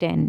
10।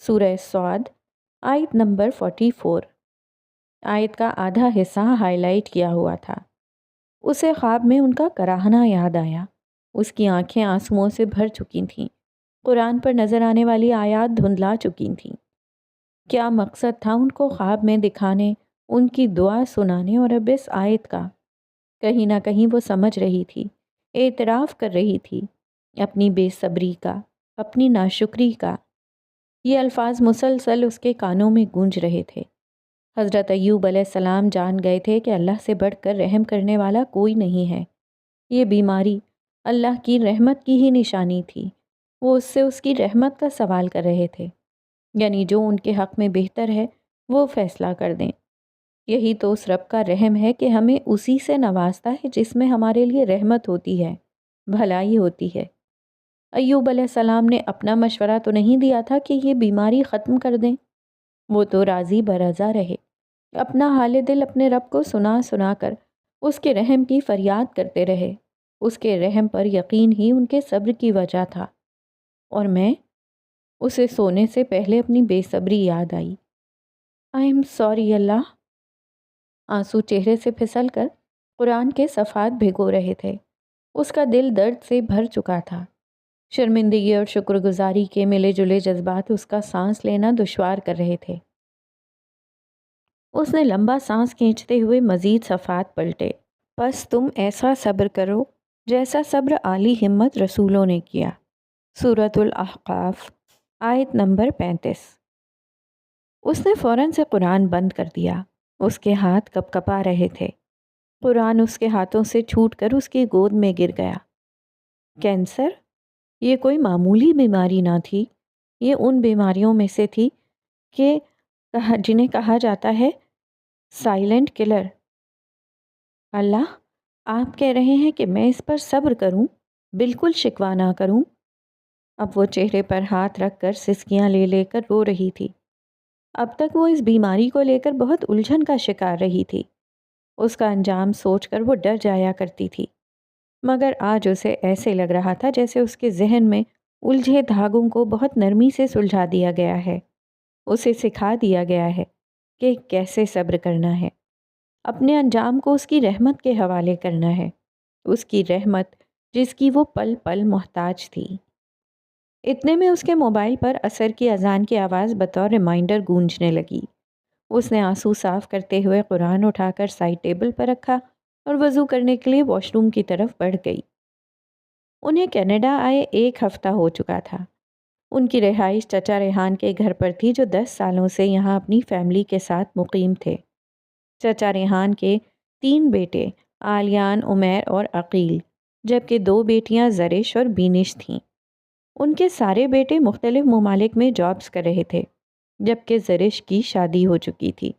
سورہ سعد آیت نمبر 44۔ آیت کا آدھا حصہ ہائی لائٹ کیا ہوا تھا۔ اسے خواب میں ان کا کراہنا یاد آیا۔ اس کی آنکھیں آنسوؤں سے بھر چکی تھیں۔ قرآن پر نظر آنے والی آیات دھندلا چکی تھیں۔ کیا مقصد تھا ان کو خواب میں دکھانے، ان کی دعا سنانے، اور اب اس آیت کا؟ کہیں نہ کہیں وہ سمجھ رہی تھی، اعتراف کر رہی تھی اپنی بے صبری کا، اپنی ناشکری کا۔ یہ الفاظ مسلسل اس کے کانوں میں گونج رہے تھے۔ حضرت ایوب علیہ السلام جان گئے تھے کہ اللہ سے بڑھ کر رحم کرنے والا کوئی نہیں ہے۔ یہ بیماری اللہ کی رحمت کی ہی نشانی تھی۔ وہ اس سے اس کی رحمت کا سوال کر رہے تھے، یعنی جو ان کے حق میں بہتر ہے وہ فیصلہ کر دیں۔ یہی تو اس رب کا رحم ہے کہ ہمیں اسی سے نوازتا ہے جس میں ہمارے لیے رحمت ہوتی ہے، بھلائی ہوتی ہے۔ ایوب علیہ السلام نے اپنا مشورہ تو نہیں دیا تھا کہ یہ بیماری ختم کر دیں۔ وہ تو راضی برضا رہے، اپنا حال دل اپنے رب کو سنا سنا کر اس کے رحم کی فریاد کرتے رہے۔ اس کے رحم پر یقین ہی ان کے صبر کی وجہ تھا۔ اور میں، اسے سونے سے پہلے اپنی بے صبری یاد آئی۔ آئی ایم سوری اللہ۔ آنسو چہرے سے پھسل کر قرآن کے صفحات بھگو رہے تھے۔ اس کا دل درد سے بھر چکا تھا۔ شرمندگی اور شکر گزاری کے ملے جلے جذبات اس کا سانس لینا دشوار کر رہے تھے۔ اس نے لمبا سانس کھینچتے ہوئے مزید صفحات پلٹے۔ بس تم ایسا صبر کرو جیسا صبر عالی ہمت رسولوں نے کیا۔ سورۃ الاحقاف آیت نمبر 35۔ اس نے فوراً سے قرآن بند کر دیا۔ اس کے ہاتھ کپ کپا رہے تھے۔ قرآن اس کے ہاتھوں سے چھوٹ کر اس کی گود میں گر گیا۔ کینسر؟ یہ کوئی معمولی بیماری نہ تھی۔ یہ ان بیماریوں میں سے تھی کہ جنہیں کہا جاتا ہے سائلنٹ کلر۔ اللہ، آپ کہہ رہے ہیں کہ میں اس پر صبر کروں، بالکل شکوہ نہ کروں؟ اب وہ چہرے پر ہاتھ رکھ کر سسکیاں لے لے کر رو رہی تھی۔ اب تک وہ اس بیماری کو لے کر بہت الجھن کا شکار رہی تھی۔ اس کا انجام سوچ کر وہ ڈر جایا کرتی تھی، مگر آج اسے ایسے لگ رہا تھا جیسے اس کے ذہن میں الجھے دھاگوں کو بہت نرمی سے سلجھا دیا گیا ہے۔ اسے سکھا دیا گیا ہے کہ کیسے صبر کرنا ہے، اپنے انجام کو اس کی رحمت کے حوالے کرنا ہے، اس کی رحمت جس کی وہ پل پل محتاج تھی۔ اتنے میں اس کے موبائل پر عصر کی اذان کی آواز بطور ریمائنڈر گونجنے لگی۔ اس نے آنسو صاف کرتے ہوئے قرآن اٹھا کر سائڈ ٹیبل پر رکھا اور وضو کرنے کے لیے واش روم کی طرف بڑھ گئی۔ انہیں کینیڈا آئے 1 ہفتہ ہو چکا تھا۔ ان کی رہائش چچا ریحان کے گھر پر تھی جو 10 سالوں سے یہاں اپنی فیملی کے ساتھ مقیم تھے۔ چچا ریحان کے 3 بیٹے آلیان، عمیر اور عقیل، جبکہ 2 بیٹیاں زرش اور بینش تھیں۔ ان کے سارے بیٹے مختلف ممالک میں جابز کر رہے تھے، جبکہ زرش کی شادی ہو چکی تھی۔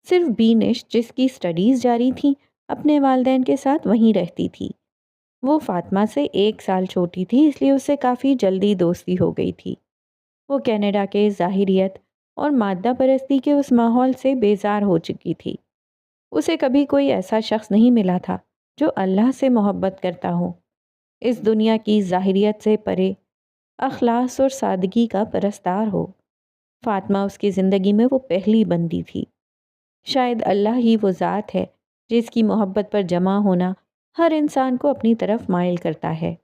صرف بینش، جس کی سٹڈیز جاری تھیں، اپنے والدین کے ساتھ وہیں رہتی تھی۔ وہ فاطمہ سے 1 سال چھوٹی تھی، اس لیے اس سے کافی جلدی دوستی ہو گئی تھی۔ وہ کینیڈا کے ظاہریت اور مادہ پرستی کے اس ماحول سے بیزار ہو چکی تھی۔ اسے کبھی کوئی ایسا شخص نہیں ملا تھا جو اللہ سے محبت کرتا ہو، اس دنیا کی ظاہریت سے پرے، اخلاص اور سادگی کا پرستار ہو۔ فاطمہ اس کی زندگی میں وہ پہلی بندی تھی۔ شاید اللہ ہی وہ ذات ہے جس کی محبت پر جمع ہونا ہر انسان کو اپنی طرف مائل کرتا ہے۔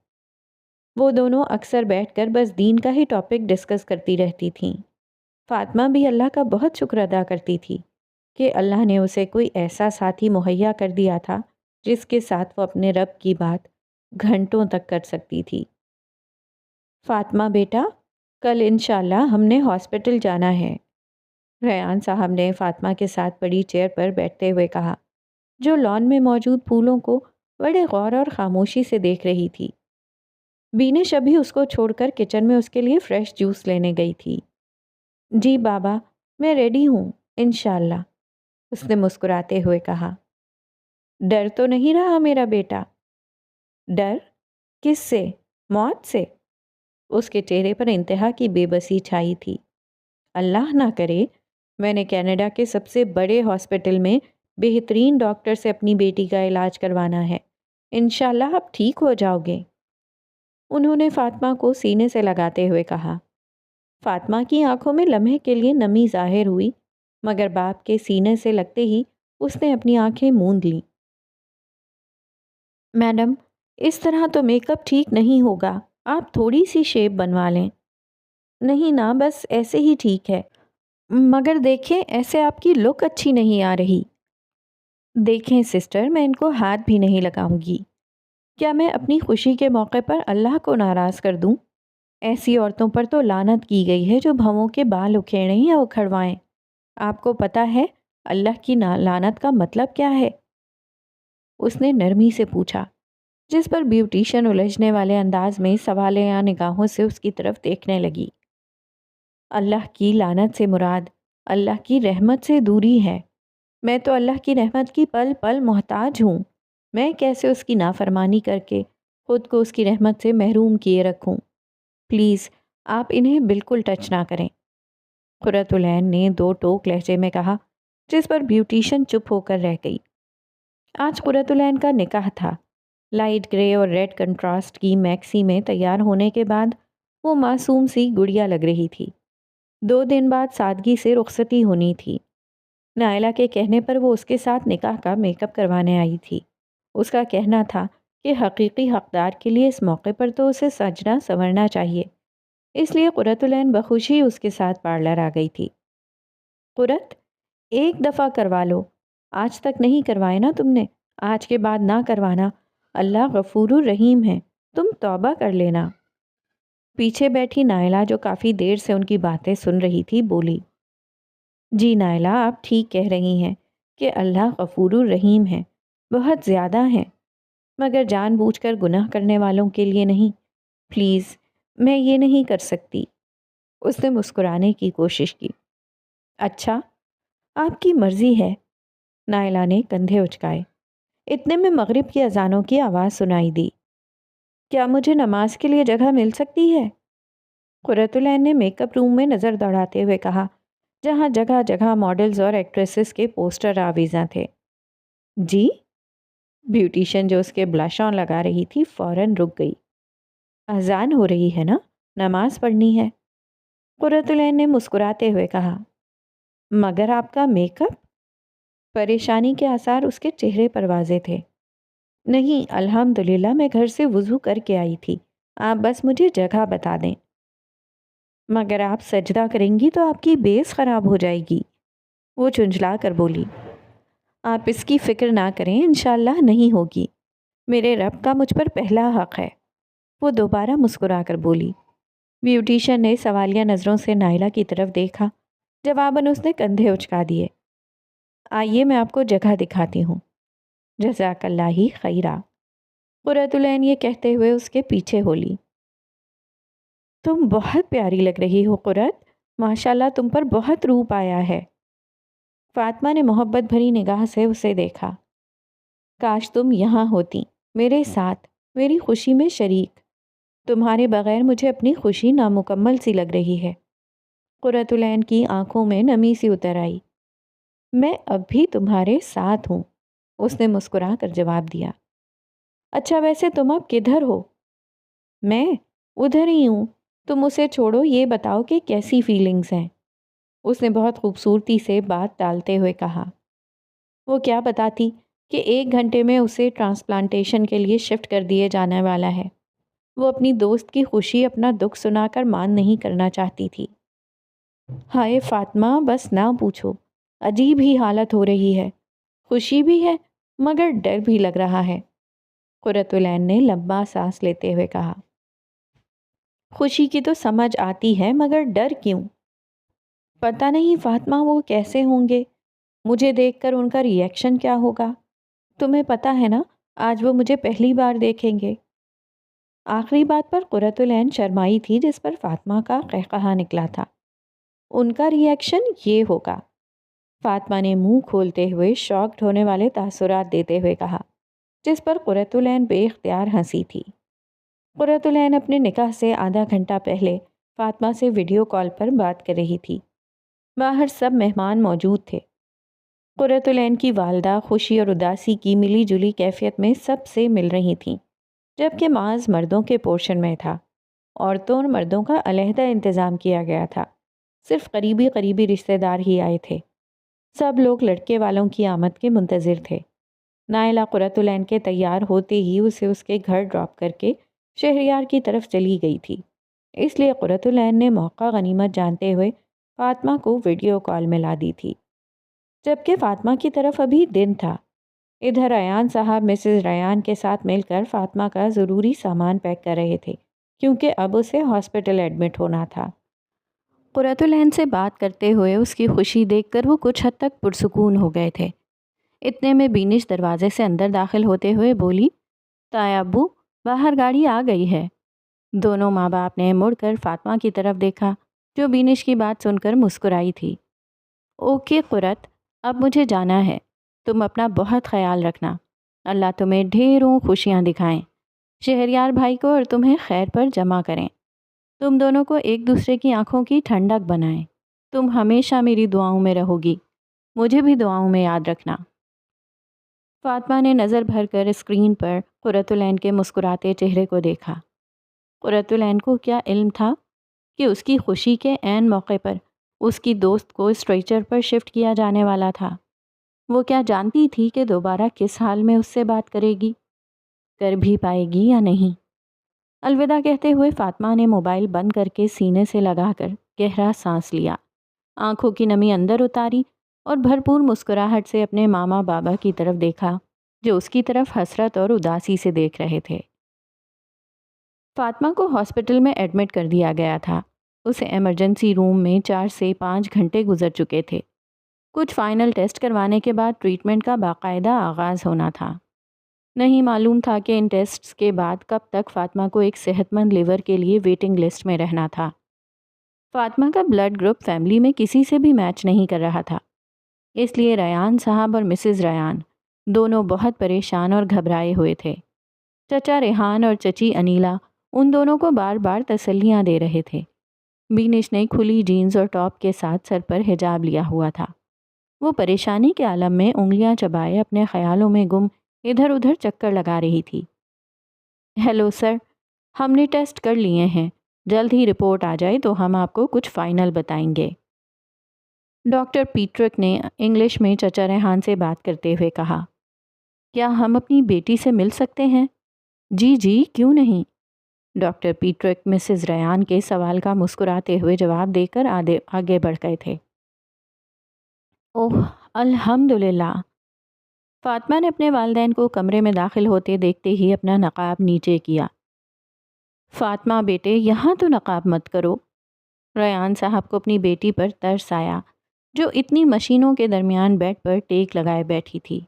وہ دونوں اکثر بیٹھ کر بس دین کا ہی ٹاپک ڈسکس کرتی رہتی تھیں۔ فاطمہ بھی اللہ کا بہت شکر ادا کرتی تھی کہ اللہ نے اسے کوئی ایسا ساتھی مہیا کر دیا تھا جس کے ساتھ وہ اپنے رب کی بات گھنٹوں تک کر سکتی تھی۔ فاطمہ بیٹا، کل انشاءاللہ ہم نے ہاسپٹل جانا ہے، ریان صاحب نے فاطمہ کے ساتھ بڑی چیئر پر بیٹھتے ہوئے کہا، جو لان میں موجود پھولوں کو بڑے غور اور خاموشی سے دیکھ رہی تھی۔ بینش ابھی اس کو چھوڑ کر کچن میں اس کے لیے فریش جوس لینے گئی تھی۔ جی بابا، میں ریڈی ہوں انشاءاللہ، اس نے مسکراتے ہوئے کہا۔ ڈر تو نہیں رہا میرا بیٹا؟ ڈر؟ کس سے؟ موت سے؟ اس کے چہرے پر انتہا کی بے بسی چھائی تھی۔ اللہ نہ کرے، میں نے کینیڈا کے سب سے بڑے ہاسپٹل میں بہترین ڈاکٹر سے اپنی بیٹی کا علاج کروانا ہے، انشاءاللہ آپ ٹھیک ہو جاؤ گے، انہوں نے فاطمہ کو سینے سے لگاتے ہوئے کہا۔ فاطمہ کی آنکھوں میں لمحے کے لیے نمی ظاہر ہوئی، مگر باپ کے سینے سے لگتے ہی اس نے اپنی آنکھیں موند لیں۔ میڈم، اس طرح تو میک اپ ٹھیک نہیں ہوگا، آپ تھوڑی سی شیپ بنوا لیں۔ نہیں نا، بس ایسے ہی ٹھیک ہے، مگر دیکھیں ایسے آپ کی لک اچھی نہیں آ رہی۔ دیکھیں سسٹر، میں ان کو ہاتھ بھی نہیں لگاؤں گی۔ کیا میں اپنی خوشی کے موقع پر اللہ کو ناراض کر دوں؟ ایسی عورتوں پر تو لعنت کی گئی ہے جو بھووں کے بال اکھیڑیں یا اکھڑوائیں۔ آپ کو پتہ ہے اللہ کی لعنت کا مطلب کیا ہے؟ اس نے نرمی سے پوچھا، جس پر بیوٹیشن الجھنے والے انداز میں سوالیہ نگاہوں سے اس کی طرف دیکھنے لگی۔ اللہ کی لعنت سے مراد اللہ کی رحمت سے دوری ہے۔ میں تو اللہ کی رحمت کی پل پل محتاج ہوں۔ میں کیسے اس کی نافرمانی کر کے خود کو اس کی رحمت سے محروم کیے رکھوں؟ پلیز آپ انہیں بالکل ٹچ نہ کریں۔ قرۃ العین نے دو ٹوک لہجے میں کہا، جس پر بیوٹیشن چپ ہو کر رہ گئی۔ آج قرۃ العین کا نکاح تھا۔ لائٹ گرے اور ریڈ کنٹراسٹ کی میکسی میں تیار ہونے کے بعد وہ معصوم سی گڑیا لگ رہی تھی۔ 2 دن بعد سادگی سے رخصتی ہونی تھی۔ نائلہ کے کہنے پر وہ اس کے ساتھ نکاح کا میک اپ کروانے آئی تھی۔ اس کا کہنا تھا کہ حقیقی حقدار کے لیے اس موقع پر تو اسے سجنا سنورنا چاہیے، اس لیے قرۃ العین بخوشی اس کے ساتھ پارلر آ گئی تھی۔ قرۃ، ایک دفعہ کروا لو، آج تک نہیں کروائے نا تم نے، آج کے بعد نہ کروانا، اللہ غفور الرحیم ہے، تم توبہ کر لینا۔ پیچھے بیٹھی نائلہ جو کافی دیر سے ان کی باتیں سن رہی تھی بولی، جی نائلہ، آپ ٹھیک کہہ رہی ہیں کہ اللہ غفور الرحیم ہے، بہت زیادہ ہیں، مگر جان بوجھ کر گناہ کرنے والوں کے لیے نہیں۔ پلیز، میں یہ نہیں کر سکتی۔ اس نے مسکرانے کی کوشش کی۔ اچھا، آپ کی مرضی ہے۔ نائلہ نے کندھے اچکائے۔ اتنے میں مغرب کی اذانوں کی آواز سنائی دی۔ کیا مجھے نماز کے لیے جگہ مل سکتی ہے؟ قرۃ العین نے میک اپ روم میں نظر دوڑاتے ہوئے کہا، جہاں جگہ جگہ ماڈلز اور ایکٹریسز کے پوسٹر آویزاں تھے۔ جی؟ بیوٹیشن جو اس کے بلش آن لگا رہی تھی فوراً رک گئی۔ اذان ہو رہی ہے نا، نماز پڑھنی ہے۔ قرۃ العین نے مسکراتے ہوئے کہا، مگر آپ کا میک اپ؟ پریشانی کے آثار اس کے چہرے پر واضح تھے۔ نہیں، الحمدللہ میں گھر سے وضو کر کے آئی تھی، آپ بس مجھے جگہ بتا دیں۔ مگر آپ سجدہ کریں گی تو آپ کی بیس خراب ہو جائے گی، وہ چنجلا کر بولی۔ آپ اس کی فکر نہ کریں، انشاءاللہ نہیں ہوگی، میرے رب کا مجھ پر پہلا حق ہے، وہ دوبارہ مسکرا کر بولی۔ بیوٹیشن نے سوالیہ نظروں سے نائلہ کی طرف دیکھا، جواباً اس نے کندھے اچکا دیے۔ آئیے میں آپ کو جگہ دکھاتی ہوں۔ جزاک اللہ خیرہ۔ قرۃ العین یہ کہتے ہوئے اس کے پیچھے ہو لی۔ تم بہت پیاری لگ رہی ہو قرۃ، ماشاءاللہ تم پر بہت روپ آیا ہے۔ فاطمہ نے محبت بھری نگاہ سے اسے دیکھا۔ کاش تم یہاں ہوتی، میرے ساتھ، میری خوشی میں شریک۔ تمہارے بغیر مجھے اپنی خوشی نامکمل سی لگ رہی ہے۔ قرۃ العین کی آنکھوں میں نمی سی اتر آئی۔ میں اب بھی تمہارے ساتھ ہوں، اس نے مسکرا کر جواب دیا۔ اچھا ویسے تم اب کدھر ہو؟ میں ادھر ہی ہوں، تم اسے چھوڑو، یہ بتاؤ کہ کیسی فیلنگز ہیں؟ اس نے بہت خوبصورتی سے بات ٹالتے ہوئے کہا۔ وہ کیا بتاتی کہ 1 گھنٹے میں اسے ٹرانسپلانٹیشن کے لیے شفٹ کر دیے جانے والا ہے۔ وہ اپنی دوست کی خوشی اپنا دکھ سنا کر مان نہیں کرنا چاہتی تھی۔ ہائے فاطمہ، بس نہ پوچھو، عجیب ہی حالت ہو رہی ہے، خوشی بھی ہے مگر ڈر بھی لگ رہا ہے۔ قرۃ العین نے لمبا سانس لیتے ہوئے کہا۔ خوشی کی تو سمجھ آتی ہے مگر ڈر کیوں؟ پتہ نہیں فاطمہ وہ کیسے ہوں گے، مجھے دیکھ کر ان کا ری ایکشن کیا ہوگا؟ تمہیں پتہ ہے نا آج وہ مجھے پہلی بار دیکھیں گے۔ آخری بات پر قرۃ العین شرمائی تھی، جس پر فاطمہ کا قہقہا نکلا تھا۔ ان کا ری ایکشن یہ ہوگا، فاطمہ نے منہ کھولتے ہوئے شاکڈ ہونے والے تاثرات دیتے ہوئے کہا، جس پر قرۃ العین بے اختیار ہنسی تھی۔ قرۃ العین اپنے نکاح سے آدھا گھنٹہ پہلے فاطمہ سے ویڈیو کال پر بات کر رہی تھی۔ باہر سب مہمان موجود تھے۔ قرۃ العین کی والدہ خوشی اور اداسی کی ملی جلی کیفیت میں سب سے مل رہی تھیں، جبکہ معاذ مردوں کے پورشن میں تھا۔ عورتوں اور مردوں کا علیحدہ انتظام کیا گیا تھا، صرف قریبی رشتہ دار ہی آئے تھے۔ سب لوگ لڑکے والوں کی آمد کے منتظر تھے۔ نائلہ قرۃ العین کے تیار ہوتے ہی اسے اس کے گھر ڈراپ کر کے شہریار کی طرف چلی گئی تھی، اس لیے قرۃ العین نے موقع غنیمت جانتے ہوئے فاطمہ کو ویڈیو کال میں لا دی تھی، جبکہ فاطمہ کی طرف ابھی دن تھا۔ ادھر ریان صاحب مسز ریان کے ساتھ مل کر فاطمہ کا ضروری سامان پیک کر رہے تھے، کیونکہ اب اسے ہاسپٹل ایڈمٹ ہونا تھا۔ قرۃ العین سے بات کرتے ہوئے اس کی خوشی دیکھ کر وہ کچھ حد تک پرسکون ہو گئے تھے۔ اتنے میں بینش دروازے سے اندر داخل ہوتے ہوئے بولی، تایا ابو، باہر گاڑی آ گئی ہے۔ دونوں ماں باپ نے مڑ کر فاطمہ کی طرف دیکھا، جو بینش کی بات سن کر مسکرائی تھی۔ اوکے قرۃ، اب مجھے جانا ہے، تم اپنا بہت خیال رکھنا، اللہ تمہیں ڈھیروں خوشیاں دکھائیں، شہریار بھائی کو اور تمہیں خیر پر جمع کریں، تم دونوں کو ایک دوسرے کی آنکھوں کی ٹھنڈک بنائیں، تم ہمیشہ میری دعاؤں میں رہو گی، مجھے بھی دعاؤں میں یاد رکھنا۔ فاطمہ نے نظر بھر کر اسکرین پر قرۃ العین کے مسکراتے چہرے کو دیکھا۔ قرۃ العین کو کیا علم تھا کہ اس کی خوشی کے عین موقع پر اس کی دوست کو اسٹریچر پر شفٹ کیا جانے والا تھا؟ وہ کیا جانتی تھی کہ دوبارہ کس حال میں اس سے بات کرے گی، کر بھی پائے گی یا نہیں؟ الوداع کہتے ہوئے فاطمہ نے موبائل بند کر کے سینے سے لگا کر گہرا سانس لیا، آنکھوں کی نمی اندر اتاری اور بھرپور مسکراہٹ سے اپنے ماما بابا کی طرف دیکھا، جو اس کی طرف حسرت اور اداسی سے دیکھ رہے تھے۔ فاطمہ کو ہاسپٹل میں ایڈمٹ کر دیا گیا تھا۔ اسے ایمرجنسی روم میں 4 سے 5 گھنٹے گزر چکے تھے۔ کچھ فائنل ٹیسٹ کروانے کے بعد ٹریٹمنٹ کا باقاعدہ آغاز ہونا تھا۔ نہیں معلوم تھا کہ ان ٹیسٹس کے بعد کب تک فاطمہ کو ایک صحت مند لیور کے لیے ویٹنگ لسٹ میں رہنا تھا۔ فاطمہ کا بلڈ گروپ فیملی میں کسی سے بھی میچ نہیں کر رہا تھا، اس لیے ریان صاحب اور مسز ریان دونوں بہت پریشان اور گھبرائے ہوئے تھے۔ چچا ریحان اور چچی انیلا ان دونوں کو بار بار تسلیاں دے رہے تھے۔ بینش نے کھلی جینز اور ٹاپ کے ساتھ سر پر حجاب لیا ہوا تھا۔ وہ پریشانی کے عالم میں انگلیاں چبائے اپنے خیالوں میں گم ادھر ادھر چکر لگا رہی تھی۔ ہیلو سر، ہم نے ٹیسٹ کر لیے ہیں، جلد ہی رپورٹ آ جائے تو ہم آپ کو کچھ فائنل بتائیں گے۔ ڈاکٹر پیٹرک نے انگلش میں چچا ریحان سے بات کرتے ہوئے کہا، کیا ہم اپنی بیٹی سے مل سکتے ہیں؟ جی جی، کیوں نہیں؟ ڈاکٹر پیٹرک مسز ریان کے سوال کا مسکراتے ہوئے جواب دے کر آگے بڑھ گئے تھے۔ اوہ الحمدللہ۔ فاطمہ نے اپنے والدین کو کمرے میں داخل ہوتے دیکھتے ہی اپنا نقاب نیچے کیا۔ فاطمہ بیٹے، یہاں تو نقاب مت کرو۔ ریان صاحب کو اپنی بیٹی پر ترس آیا، جو اتنی مشینوں کے درمیان بیڈ پر ٹیک لگائے بیٹھی تھی۔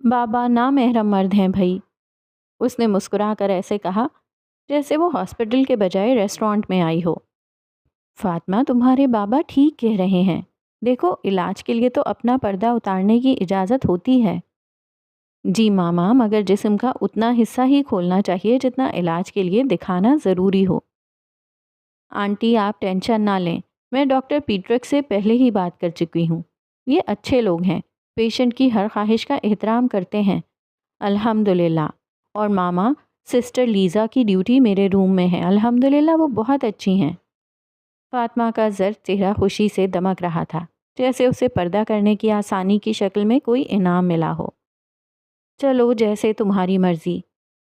بابا نامحرم مرد ہیں بھائی، اس نے مسکرا کر ایسے کہا جیسے وہ ہاسپٹل کے بجائے ریسٹورانٹ میں آئی ہو۔ فاطمہ، تمہارے بابا ٹھیک کہہ رہے ہیں، دیکھو علاج کے لیے تو اپنا پردہ اتارنے کی اجازت ہوتی ہے۔ جی ماما، مگر جسم کا اتنا حصہ ہی کھولنا چاہیے جتنا علاج کے لیے دکھانا ضروری ہو۔ آنٹی آپ ٹینشن نہ لیں، میں ڈاکٹر پیٹرک سے پہلے ہی بات کر چکی ہوں، یہ اچھے لوگ ہیں، پیشنٹ کی ہر خواہش کا احترام کرتے ہیں۔ الحمدللہ۔ اور ماما، سسٹر لیزا کی ڈیوٹی میرے روم میں ہے، الحمدللہ وہ بہت اچھی ہیں۔ فاطمہ کا زرد چہرہ خوشی سے دمک رہا تھا، جیسے اسے پردہ کرنے کی آسانی کی شکل میں کوئی انعام ملا ہو۔ چلو جیسے تمہاری مرضی۔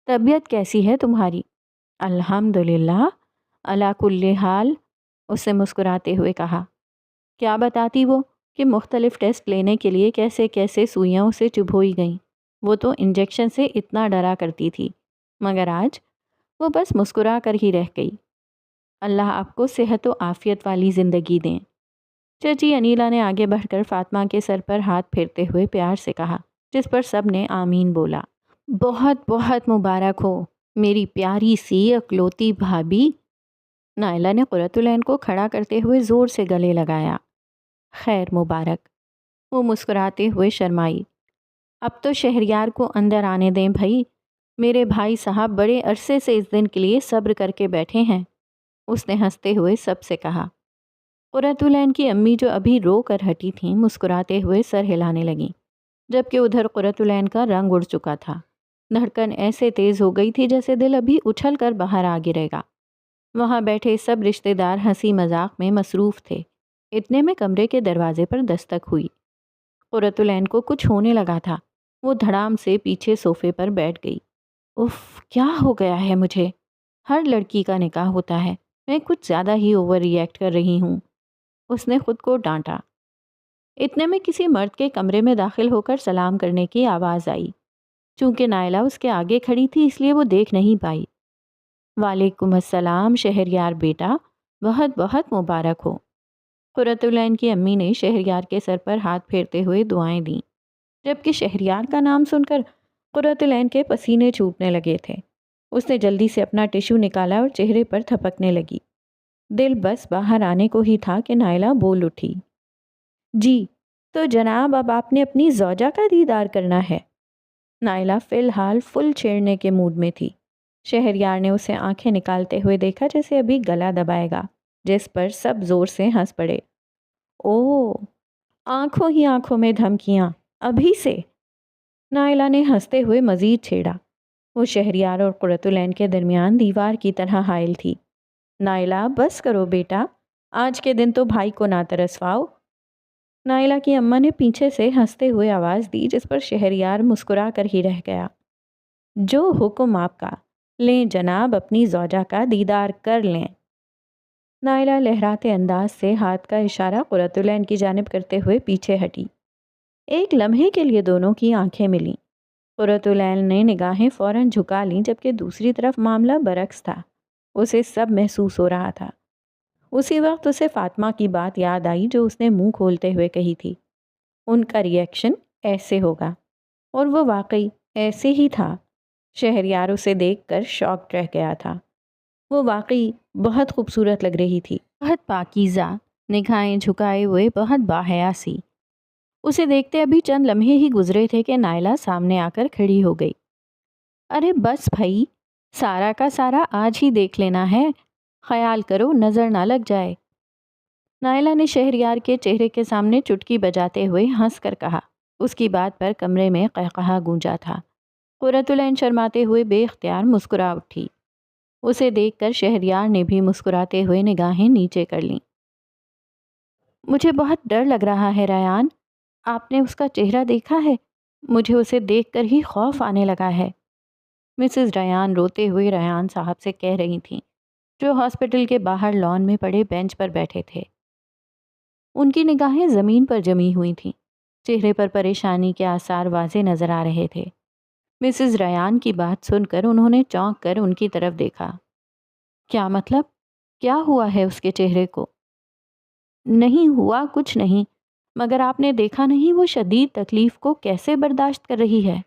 طبیعت کیسی ہے تمہاری؟ الحمدللہ علی کل حال، اس سے مسکراتے ہوئے کہا۔ کیا بتاتی وہ کہ مختلف ٹیسٹ لینے کے لیے کیسے کیسے سوئیاں اسے چبھوئی گئیں۔ وہ تو انجیکشن سے اتنا ڈرا کرتی تھی، مگر آج وہ بس مسکرا کر ہی رہ گئی۔ اللہ آپ کو صحت و عافیت والی زندگی دیں۔ چچی انیلا نے آگے بڑھ کر فاطمہ کے سر پر ہاتھ پھیرتے ہوئے پیار سے کہا، جس پر سب نے آمین بولا۔ بہت بہت مبارک ہو میری پیاری سی اکلوتی بھابھی۔ نائلہ نے قرۃ العین کو کھڑا کرتے ہوئے زور سے گلے لگایا۔ خیر مبارک۔ وہ مسکراتے ہوئے شرمائی۔ اب تو شہریار کو اندر آنے دیں بھائی، میرے بھائی صاحب بڑے عرصے سے اس دن کے لیے صبر کر کے بیٹھے ہیں، اس نے ہنستے ہوئے سب سے کہا۔ قرۃ العین کی امی جو ابھی رو کر ہٹی تھیں، مسکراتے ہوئے سر ہلانے لگیں، جبکہ ادھر قرۃ العین کا رنگ اڑ چکا تھا۔ دھڑکن ایسے تیز ہو گئی تھی جیسے دل ابھی اچھل کر باہر آ گرے گا۔ وہاں بیٹھے سب رشتہ دار ہنسی مذاق میں مصروف تھے۔ اتنے میں کمرے کے دروازے پر دستک ہوئی۔ قرۃ العین کو کچھ ہونے لگا تھا۔ وہ دھڑام سے پیچھے صوفے پر بیٹھ گئی۔ اف، کیا ہو گیا ہے مجھے؟ ہر لڑکی کا نکاح ہوتا ہے، میں کچھ زیادہ ہی اوور ری ایکٹ کر رہی ہوں، اس نے خود کو ڈانٹا۔ اتنے میں کسی مرد کے کمرے میں داخل ہو کر سلام کرنے کی آواز آئی۔ چونکہ نائلہ اس کے آگے کھڑی تھی اس لیے وہ دیکھ نہیں پائی۔ وعلیکم السلام شہریار بیٹا، بہت بہت مبارک ہو۔ قرۃ العین کی امی نے شہریار کے سر پر ہاتھ پھیرتے ہوئے دعائیں دیں، جبکہ شہریار کا نام سن کر قرۃ العین کے پسینے چھوٹنے لگے تھے۔ اس نے جلدی سے اپنا ٹشو نکالا اور چہرے پر تھپکنے لگی۔ دل بس باہر آنے کو ہی تھا کہ نائلہ بول اٹھی، جی تو جناب اب آپ نے اپنی زوجہ کا دیدار کرنا ہے۔ نائلہ فی الحال فل چھیڑنے کے موڈ میں تھی۔ شہریار نے اسے آنکھیں نکالتے ہوئے دیکھا جیسے ابھی گلا دبائے گا، جس پر سب زور سے ہنس پڑے۔ او، آنکھوں ہی آنکھوں میں دھمکیاں، ابھی سے؟ نائلہ نے ہنستے ہوئے مزید چھیڑا۔ وہ شہریار اور قرۃ العین کے درمیان دیوار کی طرح حائل تھی۔ نائلہ بس کرو بیٹا، آج کے دن تو بھائی کو نہ ترسواؤ۔ نائلہ کی اماں نے پیچھے سے ہنستے ہوئے آواز دی، جس پر شہریار مسکرا کر ہی رہ گیا۔ جو حکم آپ کا، لیں جناب اپنی زوجہ کا دیدار کر لیں۔ نائلہ لہراتے انداز سے ہاتھ کا اشارہ قرۃ العین کی جانب کرتے ہوئے پیچھے ہٹی۔ ایک لمحے کے لیے دونوں کی آنکھیں ملیں۔ قرۃ العین نے نگاہیں فوراً جھکا لیں، جبکہ دوسری طرف معاملہ برعکس تھا۔ اسے سب محسوس ہو رہا تھا۔ اسی وقت اسے فاطمہ کی بات یاد آئی جو اس نے منہ کھولتے ہوئے کہی تھی، ان کا ری ایکشن ایسے ہوگا، اور وہ واقعی ایسے ہی تھا۔ شہریار اسے دیکھ کر شاکڈ رہ گیا تھا۔ وہ واقعی بہت خوبصورت لگ رہی تھی، بہت پاکیزہ، نگاہیں جھکائے ہوئے، بہت باحیا سی۔ اسے دیکھتے ابھی چند لمحے ہی گزرے تھے کہ نائلہ سامنے آ کر کھڑی ہو گئی۔ ارے بس بھائی، سارا کا سارا آج ہی دیکھ لینا ہے، خیال کرو نظر نہ لگ جائے۔ نائلہ نے شہریار کے چہرے کے سامنے چٹکی بجاتے ہوئے ہنس کر کہا۔ اس کی بات پر کمرے میں قہقہا گونجا تھا۔ قرۃ العین شرماتے ہوئے بے اختیار مسکرا اٹھی۔ اسے دیکھ کر شہریار نے بھی مسکراتے ہوئے نگاہیں نیچے کر لیں۔ مجھے بہت ڈر لگ رہا ہے ریان، آپ نے اس کا چہرہ دیکھا ہے؟ مجھے اسے دیکھ کر ہی خوف آنے لگا ہے، مسز ریان روتے ہوئے ریان صاحب سے کہہ رہی تھیں، جو ہاسپٹل کے باہر لان میں پڑے بینچ پر بیٹھے تھے۔ ان کی نگاہیں زمین پر جمی ہوئی تھیں، چہرے پر پریشانی کے آثار واضح نظر آ رہے تھے۔ مسز ریان کی بات سن کر انہوں نے چونک کر ان کی طرف دیکھا۔ کیا مطلب؟ کیا ہوا ہے اس کے چہرے کو؟ نہیں ہوا کچھ نہیں، مگر آپ نے دیکھا نہیں وہ شدید تکلیف کو کیسے برداشت کر رہی ہے؟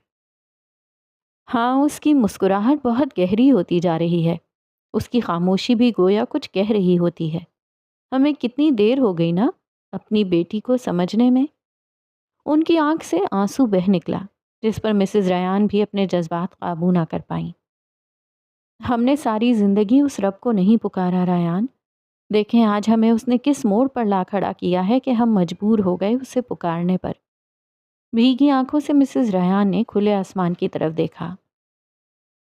ہاں، اس کی مسکراہٹ بہت گہری ہوتی جا رہی ہے، اس کی خاموشی بھی گویا کچھ کہہ رہی ہوتی ہے۔ ہمیں کتنی دیر ہو گئی نا اپنی بیٹی کو سمجھنے میں۔ ان کی آنکھ سے آنسو بہہ نکلا، جس پر مسز ریان بھی اپنے جذبات قابو نہ کر پائیں۔ ہم نے ساری زندگی اس رب کو نہیں پکارا ریان، دیکھیں آج ہمیں اس نے کس موڑ پر لا کھڑا کیا ہے کہ ہم مجبور ہو گئے اسے پکارنے پر۔ بھیگی آنکھوں سے مسز ریان نے کھلے آسمان کی طرف دیکھا۔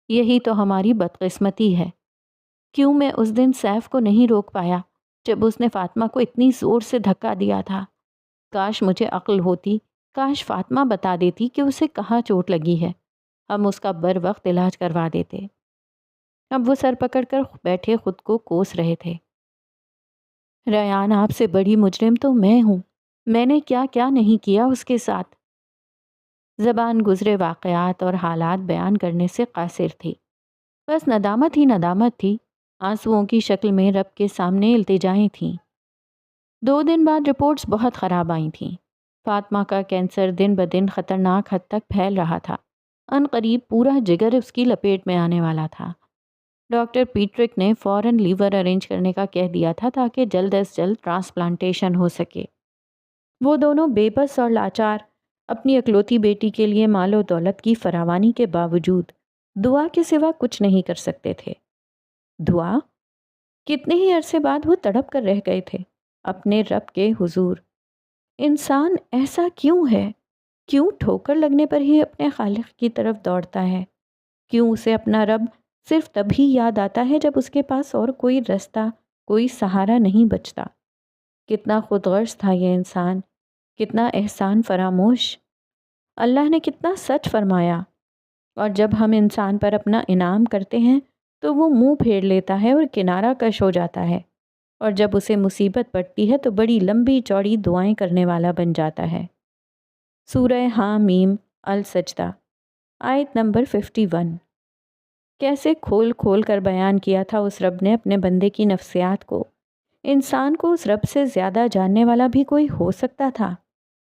یہی تو ہماری بدقسمتی ہے۔ کیوں میں اس دن سیف کو نہیں روک پایا جب اس نے فاطمہ کو اتنی زور سے دھکا دیا تھا؟ کاش مجھے عقل ہوتی، کاش فاطمہ بتا دیتی کہ اسے کہاں چوٹ لگی ہے، ہم اس کا بر وقت علاج کروا دیتے۔ اب وہ سر پکڑ کر بیٹھے خود کو کوس رہے تھے۔ ریان، آپ سے بڑی مجرم تو میں ہوں، میں نے کیا کیا نہیں کیا اس کے ساتھ۔ زبان گزرے واقعات اور حالات بیان کرنے سے قاصر تھی، بس ندامت ہی ندامت تھی، آنسوؤں کی شکل میں رب کے سامنے التجائیں تھیں۔ 2 دن بعد رپورٹس بہت خراب آئی تھیں۔ فاطمہ کا کینسر دن بدن خطرناک حد تک پھیل رہا تھا، ان قریب پورا جگر اس کی لپیٹ میں آنے والا تھا۔ ڈاکٹر پیٹرک نے فوراً لیور ارینج کرنے کا کہہ دیا تھا تاکہ جلد از جلد ٹرانسپلانٹیشن ہو سکے۔ وہ دونوں بے بس اور لاچار اپنی اکلوتی بیٹی کے لیے مال و دولت کی فراوانی کے باوجود دعا کے سوا کچھ نہیں کر سکتے تھے۔ دعا؟ کتنے ہی عرصے بعد وہ تڑپ کر رہ گئے تھے اپنے رب کے حضور۔ انسان ایسا کیوں ہے؟ کیوں ٹھوکر لگنے پر ہی اپنے خالق کی طرف دوڑتا ہے؟ کیوں اسے اپنا رب صرف تبھی یاد آتا ہے جب اس کے پاس اور کوئی راستہ، کوئی سہارا نہیں بچتا۔ کتنا خود غرض تھا یہ انسان، کتنا احسان فراموش۔ اللہ نے کتنا سچ فرمایا، اور جب ہم انسان پر اپنا انعام کرتے ہیں تو وہ منہ پھیر لیتا ہے اور کنارہ کش ہو جاتا ہے، اور جب اسے مصیبت پڑتی ہے تو بڑی لمبی چوڑی دعائیں کرنے والا بن جاتا ہے۔ سورہ حامیم السجدہ، آیت نمبر 51۔ کیسے کھول کھول کر بیان کیا تھا اس رب نے اپنے بندے کی نفسیات کو۔ انسان کو اس رب سے زیادہ جاننے والا بھی کوئی ہو سکتا تھا؟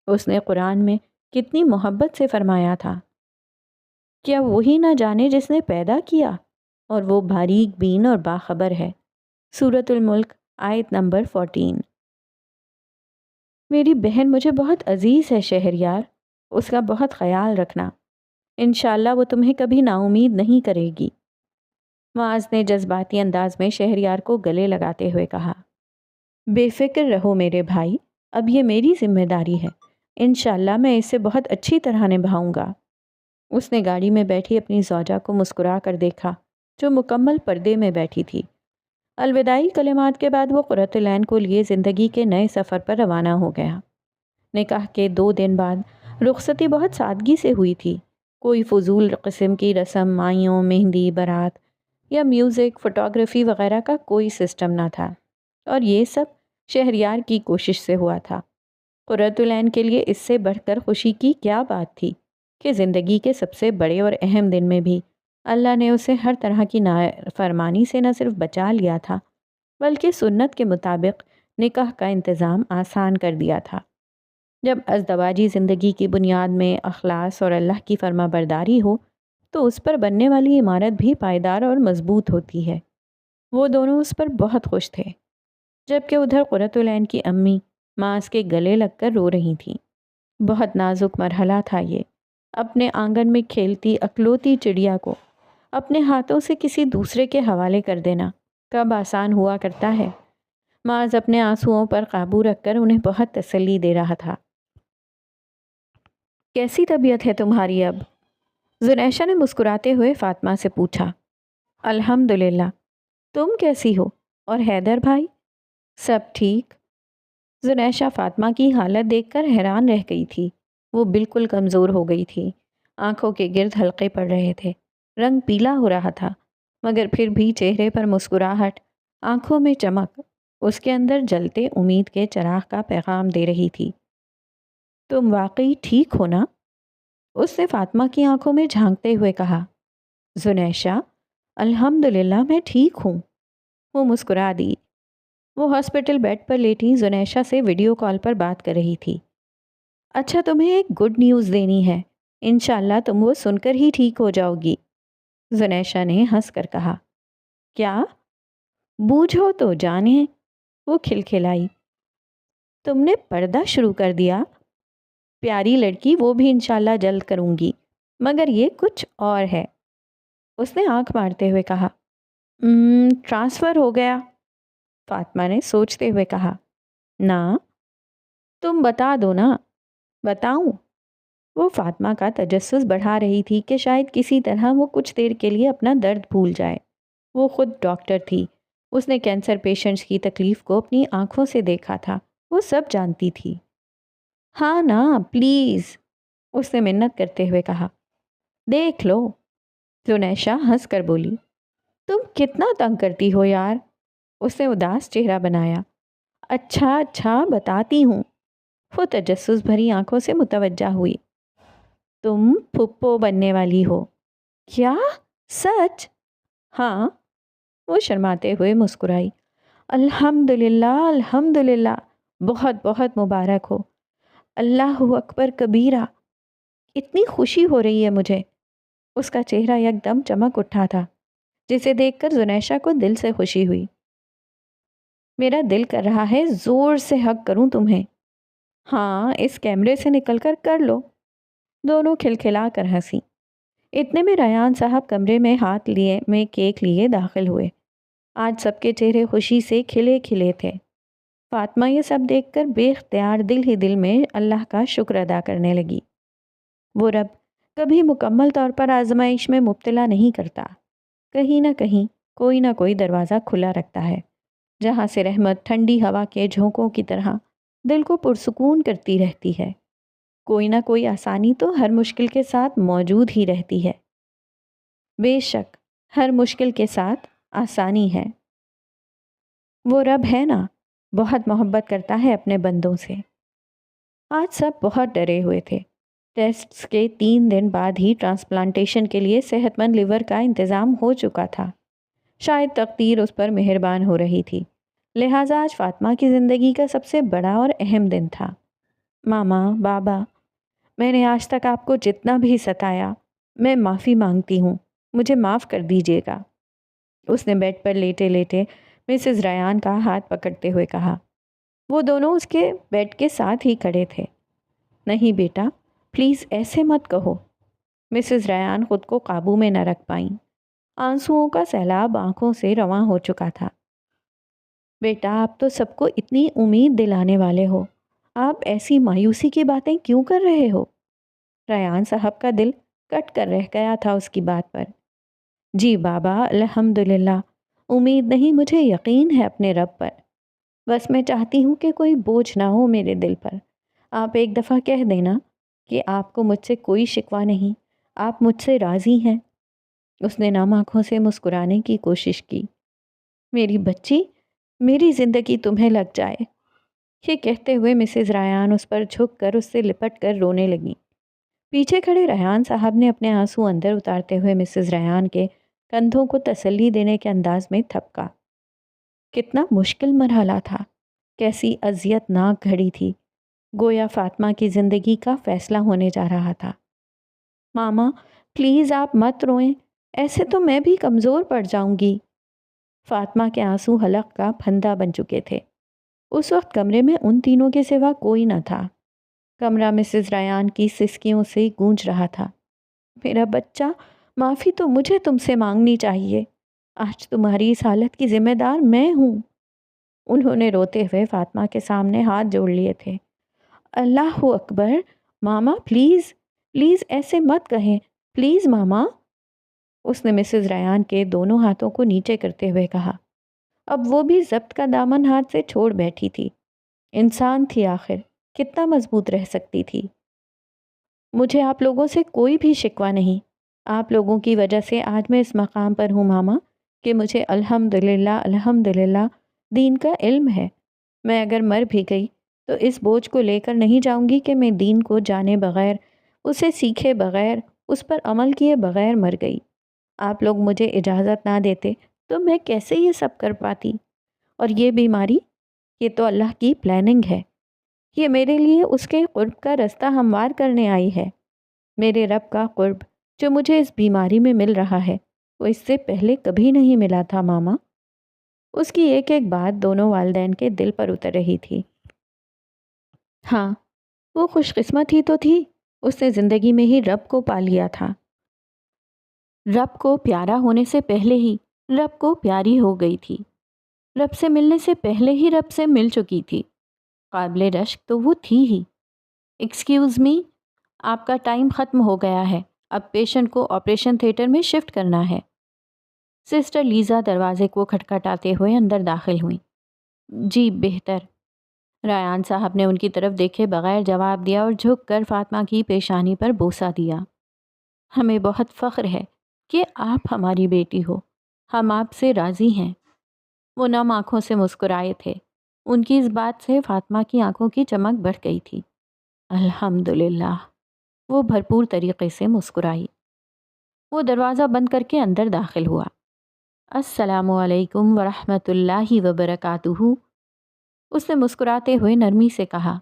اس نے قرآن میں کتنی محبت سے فرمایا تھا، کیا وہی نہ جانے جس نے پیدا کیا، اور وہ باریک بین اور باخبر ہے۔ سورۃ الملک، آیت نمبر 14۔ میری بہن مجھے بہت عزیز ہے شہریار، اس کا بہت خیال رکھنا، انشاءاللہ وہ تمہیں کبھی نا امید نہیں کرے گی۔ معاذ نے جذباتی انداز میں شہریار کو گلے لگاتے ہوئے کہا، بے فکر رہو میرے بھائی، اب یہ میری ذمہ داری ہے، انشاءاللہ میں اسے بہت اچھی طرح نبھاؤں گا۔ اس نے گاڑی میں بیٹھی اپنی زوجہ کو مسکرا کر دیکھا، جو مکمل پردے میں بیٹھی تھی۔ الوداعی کلمات کے بعد وہ قرۃ العین کو لیے زندگی کے نئے سفر پر روانہ ہو گیا۔ نکاح کے 2 دن بعد رخصتی بہت سادگی سے ہوئی تھی۔ کوئی فضول قسم کی رسم، مائیوں، مہندی، بارات یا میوزک، فوٹوگرافی وغیرہ کا کوئی سسٹم نہ تھا، اور یہ سب شہریار کی کوشش سے ہوا تھا۔ قرۃ العین کے لیے اس سے بڑھ کر خوشی کی کیا بات تھی کہ زندگی کے سب سے بڑے اور اہم دن میں بھی اللہ نے اسے ہر طرح کی نافرمانی سے نہ صرف بچا لیا تھا، بلکہ سنت کے مطابق نکاح کا انتظام آسان کر دیا تھا۔ جب ازدواجی زندگی کی بنیاد میں اخلاص اور اللہ کی فرما برداری ہو تو اس پر بننے والی عمارت بھی پائیدار اور مضبوط ہوتی ہے۔ وہ دونوں اس پر بہت خوش تھے، جبکہ ادھر قرۃ العین کی امی معاذ کے گلے لگ کر رو رہی تھیں۔ بہت نازک مرحلہ تھا یہ، اپنے آنگن میں کھیلتی اکلوتی چڑیا کو اپنے ہاتھوں سے کسی دوسرے کے حوالے کر دینا کب آسان ہوا کرتا ہے۔ معاذ اپنے آنسوؤں پر قابو رکھ کر انہیں بہت تسلی دے رہا تھا۔ کیسی طبیعت ہے تمہاری اب؟ زنیشہ نے مسکراتے ہوئے فاطمہ سے پوچھا۔ الحمدللہ، تم کیسی ہو؟ اور حیدر بھائی؟ سب ٹھیک۔ زنیشہ فاطمہ کی حالت دیکھ کر حیران رہ گئی تھی۔ وہ بالکل کمزور ہو گئی تھی، آنکھوں کے گرد حلقے پڑ رہے تھے، رنگ پیلا ہو رہا تھا، مگر پھر بھی چہرے پر مسکراہٹ، آنکھوں میں چمک اس کے اندر جلتے امید کے چراغ کا پیغام دے رہی تھی۔ تم واقعی ٹھیک ہو نا؟ اس نے فاطمہ کی آنکھوں میں جھانکتے ہوئے کہا۔ زنیشہ، الحمدللہ میں ٹھیک ہوں، وہ مسکرا دی۔ وہ ہاسپٹل بیڈ پر لیٹی زنیشہ سے ویڈیو کال پر بات کر رہی تھی۔ اچھا، تمہیں ایک گڈ نیوز دینی ہے، انشاءاللہ تم وہ سن کر ہی ٹھیک ہو جاؤ گی۔ زنیشہ نے ہنس کر کہا۔ کیا؟ بوجھو تو جانیں، وہ کھلکھلائی۔ تم نے پردہ شروع کر دیا؟ پیاری لڑکی، وہ بھی انشاءاللہ جلد کروں گی، مگر یہ کچھ اور ہے۔ اس نے آنکھ مارتے ہوئے کہا۔ ٹرانسفر ہو گیا، فاطمہ نے سوچتے ہوئے کہا۔ نا، تم بتا دو نا۔ بتاؤں؟ وہ فاطمہ کا تجسس بڑھا رہی تھی کہ شاید کسی طرح وہ کچھ دیر کے لیے اپنا درد بھول جائے۔ وہ خود ڈاکٹر تھی، اس نے کینسر پیشنٹس کی تکلیف کو اپنی آنکھوں سے دیکھا تھا، وہ سب جانتی تھی۔ ہاں نا پلیز، اس نے منت کرتے ہوئے کہا۔ دیکھ لو، زنیشہ ہنس کر بولی۔ تم کتنا تنگ کرتی ہو یار، اس نے اداس چہرہ بنایا۔ اچھا اچھا بتاتی ہوں، وہ تجسس بھری آنکھوں سے متوجہ ہوئی۔ تم پھپھو بننے والی ہو۔ کیا؟ سچ؟ ہاں، وہ شرماتے ہوئے مسکرائی۔ الحمدللہ الحمدللہ، بہت بہت مبارک ہو، اللہ اکبر کبیرہ، اتنی خوشی ہو رہی ہے مجھے۔ اس کا چہرہ یک دم چمک اٹھا تھا، جسے دیکھ کر زنیشہ کو دل سے خوشی ہوئی۔ میرا دل کر رہا ہے زور سے حق کروں تمہیں۔ ہاں، اس کیمرے سے نکل کر کر لو۔ دونوں کھلکھلا کر ہنسی۔ اتنے میں ریان صاحب کمرے میں ہاتھ لیے میں کیک لیے داخل ہوئے۔ آج سب کے چہرے خوشی سے کھلے کھلے تھے۔ فاطمہ یہ سب دیکھ کر بے اختیار دل ہی دل میں اللہ کا شکر ادا کرنے لگی۔ وہ رب کبھی مکمل طور پر آزمائش میں مبتلا نہیں کرتا، کہیں نہ کوئی دروازہ کھلا رکھتا ہے، جہاں سے رحمت ٹھنڈی ہوا کے جھونکوں کی طرح دل کو پرسکون کرتی رہتی ہے۔ کوئی نہ کوئی آسانی تو ہر مشکل کے ساتھ موجود ہی رہتی ہے۔ بے شک ہر مشکل کے ساتھ آسانی ہے۔ وہ رب ہے نا، بہت محبت کرتا ہے اپنے بندوں سے۔ آج سب بہت ڈرے ہوئے تھے۔ ٹیسٹس کے 3 دن بعد ہی ٹرانسپلانٹیشن کے لیے صحت مند لیور کا انتظام ہو چکا تھا۔ شاید تقدیر اس پر مہربان ہو رہی تھی، لہٰذا آج فاطمہ کی زندگی کا سب سے بڑا اور اہم دن تھا۔ ماما، بابا، میں نے آج تک آپ کو جتنا بھی ستایا، میں معافی مانگتی ہوں، مجھے معاف کر دیجیے گا۔ اس نے بیڈ پر لیٹے لیٹے مسز ریان کا ہاتھ پکڑتے ہوئے کہا۔ وہ دونوں اس کے بیڈ کے ساتھ ہی کھڑے تھے۔ نہیں بیٹا، پلیز ایسے مت کہو۔ مسز ریان خود کو قابو میں نہ رکھ پائیں۔ آنسوؤں کا سیلاب آنکھوں سے رواں ہو چکا تھا۔ بیٹا، آپ تو سب کو اتنی امید دلانے والے ہو، آپ ایسی مایوسی کی باتیں کیوں کر رہے ہو؟ ریان صاحب کا دل کٹ کر رہ گیا تھا اس کی بات پر۔ جی بابا، الحمدللہ، امید نہیں، مجھے یقین ہے اپنے رب پر۔ بس میں چاہتی ہوں کہ کوئی بوجھ نہ ہو میرے دل پر۔ آپ ایک دفعہ کہہ دینا کہ آپ کو مجھ سے کوئی شکوہ نہیں، آپ مجھ سے راضی ہیں۔ اس نے نم آنکھوں سے مسکرانے کی کوشش کی۔ میری بچی، میری زندگی تمہیں لگ جائے۔ یہ کہتے ہوئے مسز ریان اس پر جھک کر اس سے لپٹ کر رونے لگیں۔ پیچھے کھڑے ریان صاحب نے اپنے آنسو اندر اتارتے ہوئے مسز ریان کے کندھوں کو تسلی دینے کے انداز میں تھپکا۔ کتنا مشکل مرحلہ تھا، کیسی اذیت ناک گھڑی تھی، گویا فاطمہ کی زندگی کا فیصلہ ہونے جا رہا تھا۔ ماما پلیز آپ مت روئیں، ایسے تو میں بھی کمزور پڑ جاؤں گی۔ فاطمہ کے آنسو حلق کا پھندا بن چکے تھے۔ اس وقت کمرے میں ان تینوں کے سوا کوئی نہ تھا۔ کمرہ مسز ریان کی سسکیوں سے گونج رہا تھا۔ میرا بچہ، معافی تو مجھے تم سے مانگنی چاہیے، آج تمہاری اس حالت کی ذمہ دار میں ہوں۔ انہوں نے روتے ہوئے فاطمہ کے سامنے ہاتھ جوڑ لیے تھے۔ اللہ اکبر، ماما پلیز پلیز ایسے مت کہیں، پلیز ماما۔ اس نے مسز ریان کے دونوں ہاتھوں کو نیچے کرتے ہوئے کہا۔ اب وہ بھی ضبط کا دامن ہاتھ سے چھوڑ بیٹھی تھی۔ انسان تھی آخر، کتنا مضبوط رہ سکتی تھی۔ مجھے آپ لوگوں سے کوئی بھی شکوہ نہیں، آپ لوگوں کی وجہ سے آج میں اس مقام پر ہوں ماما، کہ مجھے الحمدللہ دین کا علم ہے۔ میں اگر مر بھی گئی تو اس بوجھ کو لے کر نہیں جاؤں گی کہ میں دین کو جانے بغیر، اسے سیکھے بغیر، اس پر عمل کیے بغیر مر گئی۔ آپ لوگ مجھے اجازت نہ دیتے تو میں کیسے یہ سب کر پاتی؟ اور یہ بیماری، یہ تو اللہ کی پلاننگ ہے، یہ میرے لیے اس کے قرب کا رستہ ہموار کرنے آئی ہے۔ میرے رب کا قرب جو مجھے اس بیماری میں مل رہا ہے، وہ اس سے پہلے کبھی نہیں ملا تھا ماما۔ اس کی ایک ایک بات دونوں والدین کے دل پر اتر رہی تھی۔ ہاں، وہ خوش قسمت ہی تو تھی، اس نے زندگی میں ہی رب کو پا لیا تھا۔ رب کو پیارا ہونے سے پہلے ہی رب کو پیاری ہو گئی تھی، رب سے ملنے سے پہلے ہی رب سے مل چکی تھی۔ قابل رشک تو وہ تھی ہی۔ ایکسکیوز می، آپ کا ٹائم ختم ہو گیا ہے، اب پیشنٹ کو آپریشن تھیٹر میں شفٹ کرنا ہے۔ سسٹر لیزا دروازے کو کھٹکھٹاتے ہوئے اندر داخل ہوئیں۔ جی بہتر، ریان صاحب نے ان کی طرف دیکھے بغیر جواب دیا اور جھک کر فاطمہ کی پیشانی پر بوسہ دیا۔ ہمیں بہت فخر ہے کہ آپ ہماری بیٹی ہو، ہم آپ سے راضی ہیں۔ وہ نم آنکھوں سے مسکرائے تھے۔ ان کی اس بات سے فاطمہ کی آنکھوں کی چمک بڑھ گئی تھی۔ الحمدللہ، وہ بھرپور طریقے سے مسکرائی۔ وہ دروازہ بند کر کے اندر داخل ہوا۔ السلام علیکم ورحمۃ اللہ وبرکاتہ، اس نے مسکراتے ہوئے نرمی سے کہا۔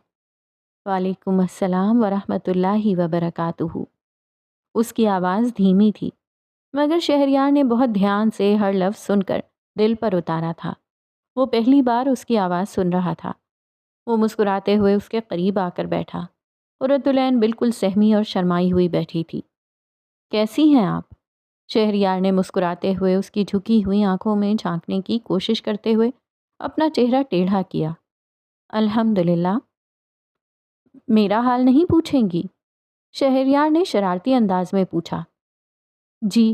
وعلیکم السلام ورحمۃ اللہ وبرکاتہ۔ اس کی آواز دھیمی تھی، مگر شہریار نے بہت دھیان سے ہر لفظ سن کر دل پر اتارا تھا۔ وہ پہلی بار اس کی آواز سن رہا تھا۔ وہ مسکراتے ہوئے اس کے قریب آ کر بیٹھا۔ قرۃ العین بالکل سہمی اور شرمائی ہوئی بیٹھی تھی۔ کیسی ہیں آپ؟ شہریار نے مسکراتے ہوئے اس کی جھکی ہوئی آنکھوں میں جھانکنے کی کوشش کرتے ہوئے اپنا چہرہ ٹیڑھا کیا۔ الحمدللہ۔ میرا حال نہیں پوچھیں گی؟ شہریار نے شرارتی انداز میں پوچھا۔ جی،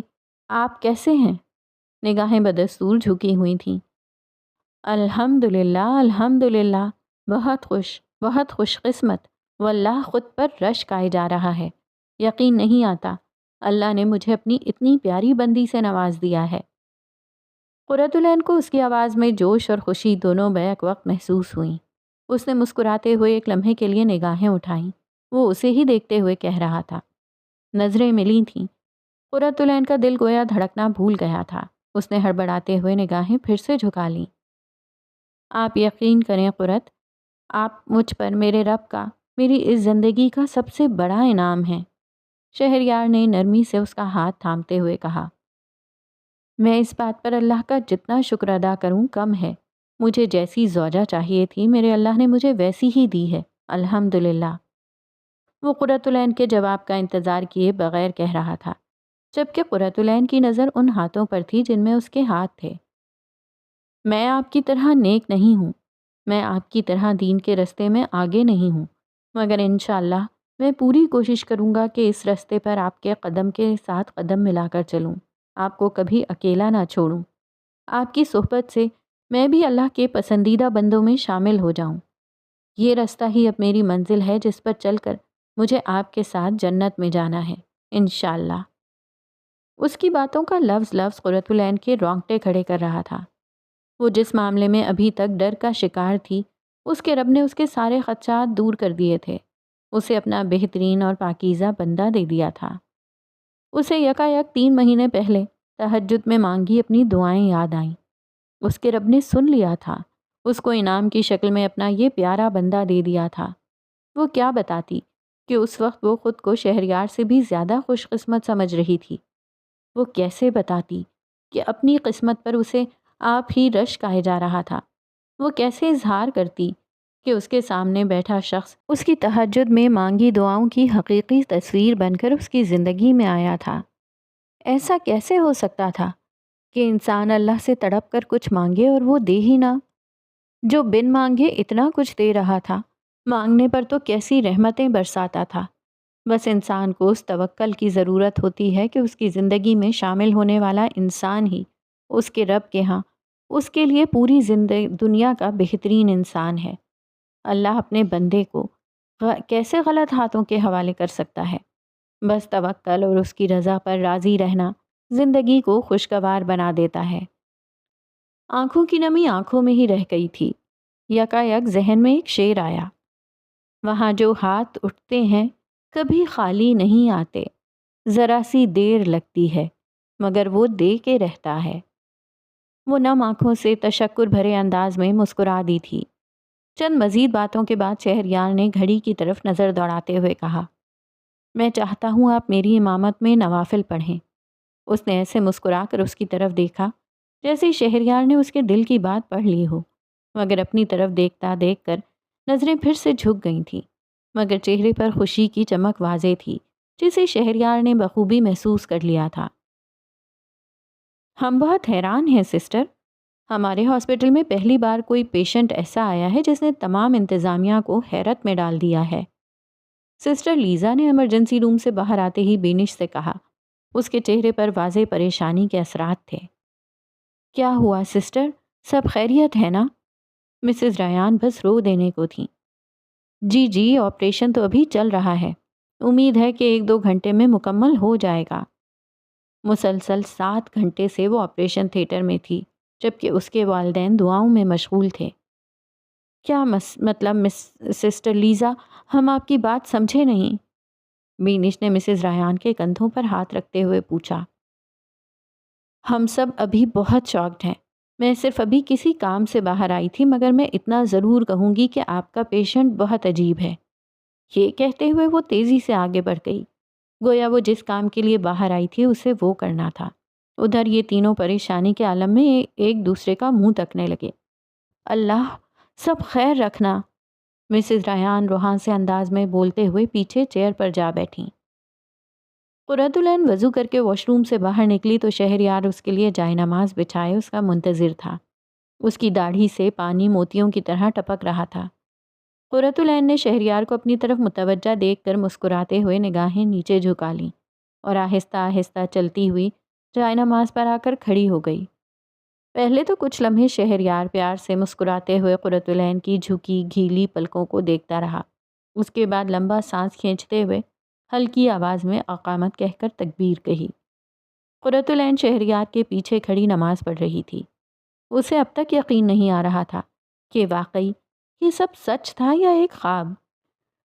آپ کیسے ہیں؟ نگاہیں بدستور جھکی ہوئی تھیں۔ الحمدللہ الحمدللہ، بہت خوش قسمت، واللہ خود پر رشک آئے جا رہا ہے۔ یقین نہیں آتا، اللہ نے مجھے اپنی اتنی پیاری بندی سے نواز دیا ہے۔ قرۃ العین کو اس کی آواز میں جوش اور خوشی دونوں بیک وقت محسوس ہوئیں۔ اس نے مسکراتے ہوئے ایک لمحے کے لیے نگاہیں اٹھائیں۔ وہ اسے ہی دیکھتے ہوئے کہہ رہا تھا۔ نظریں ملی تھیں۔ قرۃ العین کا دل گویا دھڑکنا بھول گیا تھا۔ اس نے ہڑبڑاتے ہوئے نگاہیں پھر سے جھکا لیں۔ آپ یقین کریں قرۃ، آپ مجھ پر میرے رب کا، میری اس زندگی کا سب سے بڑا انعام ہیں۔ شہریار نے نرمی سے اس کا ہاتھ تھامتے ہوئے کہا، میں اس بات پر اللہ کا جتنا شکر ادا کروں کم ہے۔ مجھے جیسی زوجہ چاہیے تھی میرے اللہ نے مجھے ویسی ہی دی ہے، الحمدللہ۔ وہ قرۃ العین کے جواب کا انتظار کیے بغیر کہہ رہا تھا، جبکہ قرۃ العین کی نظر ان ہاتھوں پر تھی جن میں اس کے ہاتھ تھے۔ میں آپ کی طرح نیک نہیں ہوں، میں آپ کی طرح دین کے رستے میں آگے نہیں ہوں، مگر انشاءاللہ میں پوری کوشش کروں گا کہ اس رستے پر آپ کے قدم کے ساتھ قدم ملا کر چلوں، آپ کو کبھی اکیلا نہ چھوڑوں۔ آپ کی صحبت سے میں بھی اللہ کے پسندیدہ بندوں میں شامل ہو جاؤں۔ یہ رستہ ہی اب میری منزل ہے جس پر چل کر مجھے آپ کے ساتھ جنت میں جانا ہے، انشاءاللہ۔ اس کی باتوں کا لفظ لفظ قرۃ العین کے رونگٹے کھڑے کر رہا تھا۔ وہ جس معاملے میں ابھی تک ڈر کا شکار تھی، اس کے رب نے اس کے سارے خدشات دور کر دیے تھے۔ اسے اپنا بہترین اور پاکیزہ بندہ دے دیا تھا۔ اسے یکایک 3 مہینے پہلے تہجد میں مانگی اپنی دعائیں یاد آئیں۔ اس کے رب نے سن لیا تھا، اس کو انعام کی شکل میں اپنا یہ پیارا بندہ دے دیا تھا۔ وہ کیا بتاتی کہ اس وقت وہ خود کو شہریار سے بھی زیادہ خوش قسمت سمجھ رہی تھی۔ وہ کیسے بتاتی کہ اپنی قسمت پر اسے آپ ہی رشک آئے جا رہا تھا۔ وہ کیسے اظہار کرتی کہ اس کے سامنے بیٹھا شخص اس کی تہجد میں مانگی دعاؤں کی حقیقی تصویر بن کر اس کی زندگی میں آیا تھا۔ ایسا کیسے ہو سکتا تھا کہ انسان اللہ سے تڑپ کر کچھ مانگے اور وہ دے ہی نہ؟ جو بن مانگے اتنا کچھ دے رہا تھا، مانگنے پر تو کیسی رحمتیں برساتا تھا۔ بس انسان کو اس توکل کی ضرورت ہوتی ہے کہ اس کی زندگی میں شامل ہونے والا انسان ہی اس کے رب کے ہاں اس کے لیے پوری دنیا کا بہترین انسان ہے۔ اللہ اپنے بندے کو کیسے غلط ہاتھوں کے حوالے کر سکتا ہے؟ بس توکل اور اس کی رضا پر راضی رہنا زندگی کو خوشگوار بنا دیتا ہے۔ آنکھوں کی نمی آنکھوں میں ہی رہ گئی تھی۔ یکایک ذہن میں ایک شعر آیا، وہاں جو ہاتھ اٹھتے ہیں کبھی خالی نہیں آتے، ذرا سی دیر لگتی ہے مگر وہ دے کے رہتا ہے۔ وہ نم آنکھوں سے تشکر بھرے انداز میں مسکرا دی تھی۔ چند مزید باتوں کے بعد شہریار نے گھڑی کی طرف نظر دوڑاتے ہوئے کہا، میں چاہتا ہوں آپ میری امامت میں نوافل پڑھیں۔ اس نے ایسے مسکرا کر اس کی طرف دیکھا جیسے شہریار نے اس کے دل کی بات پڑھ لی ہو، مگر اپنی طرف دیکھتا دیکھ کر نظریں پھر سے جھک گئی تھیں، مگر چہرے پر خوشی کی چمک واضح تھی جسے شہریار نے بخوبی محسوس کر لیا تھا۔ ہم بہت حیران ہیں سسٹر، ہمارے ہاسپٹل میں پہلی بار کوئی پیشنٹ ایسا آیا ہے جس نے تمام انتظامیہ کو حیرت میں ڈال دیا ہے۔ سسٹر لیزا نے ایمرجنسی روم سے باہر آتے ہی بینش سے کہا۔ اس کے چہرے پر واضح پریشانی کے اثرات تھے۔ کیا ہوا سسٹر، سب خیریت ہے نا؟ مسز ریان بس رو دینے کو تھیں۔ جی آپریشن تو ابھی چل رہا ہے، امید ہے کہ 1-2 گھنٹے میں مکمل ہو جائے گا۔ مسلسل 7 گھنٹے سے وہ آپریشن تھیٹر میں تھی جبکہ اس کے والدین دعاؤں میں مشغول تھے۔ کیا مطلب سسٹر لیزا، ہم آپ کی بات سمجھے نہیں؟ بینش نے مسز ریان کے کندھوں پر ہاتھ رکھتے ہوئے پوچھا۔ ہم سب ابھی بہت شاکڈ ہیں، میں صرف ابھی کسی کام سے باہر آئی تھی، مگر میں اتنا ضرور کہوں گی کہ آپ کا پیشنٹ بہت عجیب ہے۔ یہ کہتے ہوئے وہ تیزی سے آگے بڑھ گئی، گویا وہ جس کام کے لیے باہر آئی تھی اسے وہ کرنا تھا۔ ادھر یہ تینوں پریشانی کے عالم میں ایک دوسرے کا منہ تکنے لگے۔ اللہ سب خیر رکھنا، مسز ریان روحان سے انداز میں بولتے ہوئے پیچھے چیئر پر جا بیٹھیں۔ قرۃ العین وضو کر کے واش روم سے باہر نکلی تو شہریار اس کے لیے جائے نماز بچھائے اس کا منتظر تھا۔ اس کی داڑھی سے پانی موتیوں کی طرح ٹپک رہا تھا۔ قرۃ العین نے شہریار کو اپنی طرف متوجہ دیکھ کر مسکراتے ہوئے نگاہیں نیچے جھکا لیں اور آہستہ آہستہ چلتی ہوئی جائے نماز پر آ کر کھڑی ہو گئی۔ پہلے تو کچھ لمحے شہریار پیار سے مسکراتے ہوئے قرۃ العین کی جھکی گھیلی پلکوں کو دیکھتا رہا۔ اس کے بعد لمبا سانس کھینچتے ہوئے ہلکی آواز میں اقامت کہہ کر تکبیر کہی۔ قرۃ العین شہریار کے پیچھے کھڑی نماز پڑھ رہی تھی۔ اسے اب تک یقین نہیں آ رہا تھا کہ واقعی یہ سب سچ تھا یا ایک خواب۔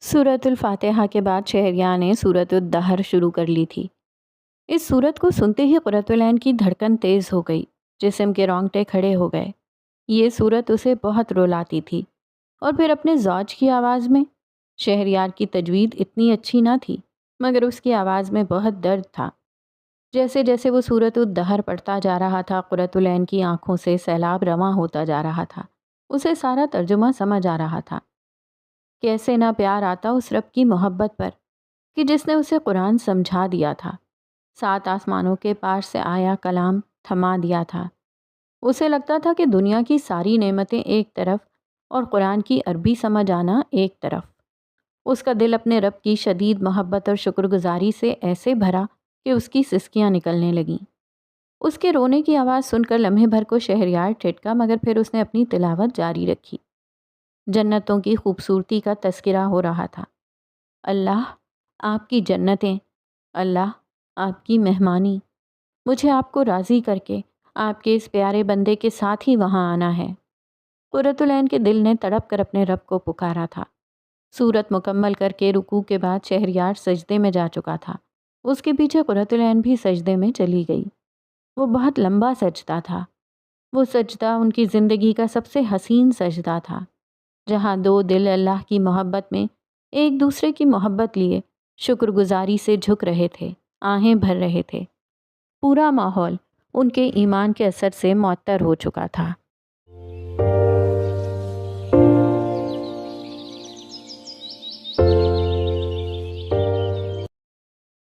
سورۃ الفاتحہ کے بعد شہریار نے سورۃ الدہر شروع کر لی تھی۔ اس سورت کو سنتے ہی قرۃ العین کی دھڑکن تیز ہو گئی، جسم کے رونگٹے کھڑے ہو گئے۔ یہ سورت اسے بہت رلاتی تھی، اور پھر اپنے زوج کی آواز میں۔ شہریار کی تجوید اتنی اچھی نہ تھی، مگر اس کی آواز میں بہت درد تھا۔ جیسے جیسے وہ سورۃ الدہر پڑھتا جا رہا تھا، قرۃ العین کی آنکھوں سے سیلاب رواں ہوتا جا رہا تھا۔ اسے سارا ترجمہ سمجھ آ رہا تھا۔ کیسے نہ پیار آتا اس رب کی محبت پر کہ جس نے اسے قرآن سمجھا دیا تھا، 7 آسمانوں کے پار سے آیا کلام تھما دیا تھا۔ اسے لگتا تھا کہ دنیا کی ساری نعمتیں ایک طرف اور قرآن کی عربی سمجھ آنا ایک طرف۔ اس کا دل اپنے رب کی شدید محبت اور شکر گزاری سے ایسے بھرا کہ اس کی سسکیاں نکلنے لگیں۔ اس کے رونے کی آواز سن کر لمحے بھر کو شہریار ٹھٹکا، مگر پھر اس نے اپنی تلاوت جاری رکھی۔ جنتوں کی خوبصورتی کا تذکرہ ہو رہا تھا۔ اللہ آپ کی جنتیں، اللہ آپ کی مہمانی، مجھے آپ کو راضی کر کے آپ کے اس پیارے بندے کے ساتھ ہی وہاں آنا ہے۔ قرۃ العین کے دل نے تڑپ کر اپنے رب کو پکارا تھا۔ سورت مکمل کر کے رکوع کے بعد شہریار سجدے میں جا چکا تھا۔ اس کے پیچھے قرۃ العین بھی سجدے میں چلی گئی۔ وہ بہت لمبا سجدہ تھا۔ وہ سجدہ ان کی زندگی کا سب سے حسین سجدہ تھا، جہاں 2 دل اللہ کی محبت میں ایک دوسرے کی محبت لیے شکر گزاری سے جھک رہے تھے، آہیں بھر رہے تھے۔ پورا ماحول ان کے ایمان کے اثر سے معطر ہو چکا تھا۔